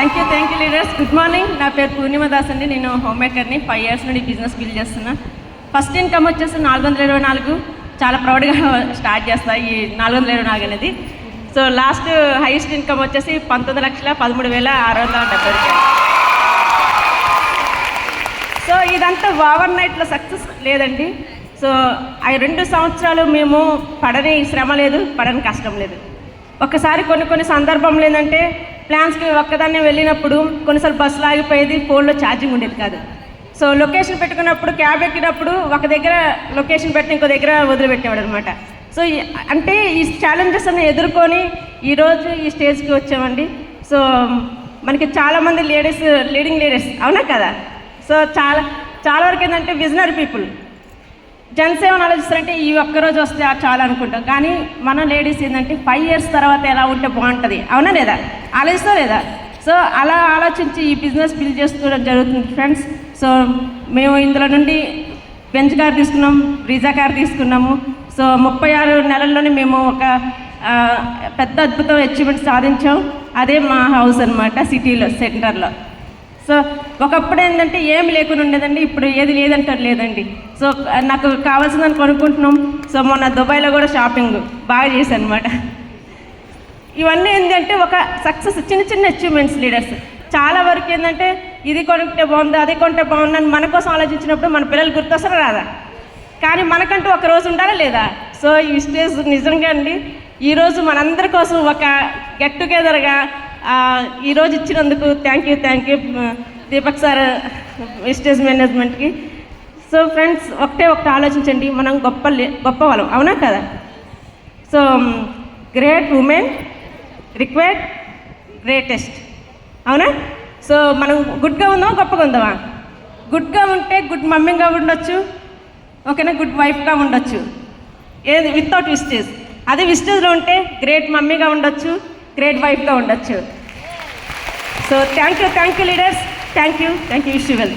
Thank you leaders. Good morning. నా పేరు పూర్ణిమ దాస్ అండి. నేను హోమ్ మేకర్ని. 5 years నుండి బిజినెస్ బిల్డ్ చేస్తున్నా. ఫస్ట్ ఇన్కమ్ వచ్చేసి 424. చాలా ప్రౌడ్గా స్టార్ట్ చేస్తా ఈ 424 అనేది. సో లాస్ట్ హైయెస్ట్ ఇన్కమ్ వచ్చేసి 19,13,670. సో ఇదంతా ఓవర్ నైట్లో సక్సెస్ లేదండి. సో ఆ 2 సంవత్సరాలు మేము పడని శ్రమ లేదు, పడని కష్టం లేదు. ఒకసారి కొన్ని సందర్భంలో ఏంటంటే ప్లాన్స్కి ఒక్కదాన్నే వెళ్ళినప్పుడు కొన్నిసార్లు బస్సులు ఆగిపోయేది, ఫోన్లో ఛార్జింగ్ ఉండేది కాదు. సో లొకేషన్ పెట్టుకున్నప్పుడు క్యాబ్ ఎక్కినప్పుడు ఒక దగ్గర లొకేషన్ పెట్టి ఇంకో దగ్గర వదిలిపెట్టేవాడు అనమాట. సో అంటే ఈ ఛాలెంజెస్ అన్ని ఎదుర్కొని ఈరోజు ఈ స్టేజ్కి వచ్చామండి. సో మనకి చాలామంది లీడింగ్ లీడర్స్ అవునా కదా. సో చాలా వరకు ఏంటంటే విజనరీ పీపుల్ జెంట్స్ ఏమైనా ఆలోచిస్తారంటే ఈ ఒక్కరోజు వస్తే చాలా అనుకుంటాం. కానీ మన లేడీస్ ఏంటంటే 5 years తర్వాత ఎలా ఉంటే బాగుంటుంది, అవునా లేదా, ఆలోచిస్తా లేదా. సో అలా ఆలోచించి ఈ బిజినెస్ బిల్డ్ చేసుకోవడం జరుగుతుంది ఫ్రెండ్స్. సో మేము ఇందులో నుండి బెంచ్ కార్ తీసుకున్నాం, బ్రీజా కార్ తీసుకున్నాము. సో 36 నెలల్లోనే మేము ఒక పెద్ద అద్భుతం అచీవ్మెంట్ సాధించాం. అదే మా హౌస్ అనమాట, సిటీలో సెంటర్లో. సో ఒకప్పుడు ఏంటంటే ఏమి లేకుండా ఉండేదండి, ఇప్పుడు ఏది లేదంటారు లేదండి. సో నాకు కావాల్సిందని కొనుక్కుంటున్నాం. సో మొన్న దుబాయ్లో కూడా షాపింగ్ బాగా చేశాను అనమాట. ఇవన్నీ ఏంటంటే ఒక సక్సెస్, చిన్న అచీవ్మెంట్స్ లీడర్స్. చాలా వరకు ఏంటంటే ఇది కొంటే బాగుంది, అది కొంటే బాగుందని మన కోసం ఆలోచించినప్పుడు మన పిల్లలు గుర్తొస్తారా రాదా. కానీ మనకంటూ ఒక రోజు ఉండాలా లేదా. సో ఈ స్టేజ్ నిజంగా అండి ఈరోజు మనందరి కోసం ఒక గెట్ టుగెదర్గా ఈరోజు ఇచ్చినందుకు thank you Deepak sir, stage మేనేజ్మెంట్కి. సో ఫ్రెండ్స్ ఒకటే ఆలోచించండి, మనం గొప్ప వాళ్ళం, అవునా కదా. So great women required greatest, అవునా. సో మనం గుడ్గా ఉందామా గొప్పగా ఉందామా. గుడ్గా ఉంటే గుడ్ మమ్మీగా ఉండొచ్చు, ఓకేనా, గుడ్ వైఫ్గా ఉండొచ్చు, ఏది వితౌట్ విస్టేజ్. అదే విస్టేజ్లో ఉంటే గ్రేట్ మమ్మీగా ఉండొచ్చు, గ్రేట్ వైఫ్గా ఉండొచ్చు. So thank you leaders. Thank you wish you well.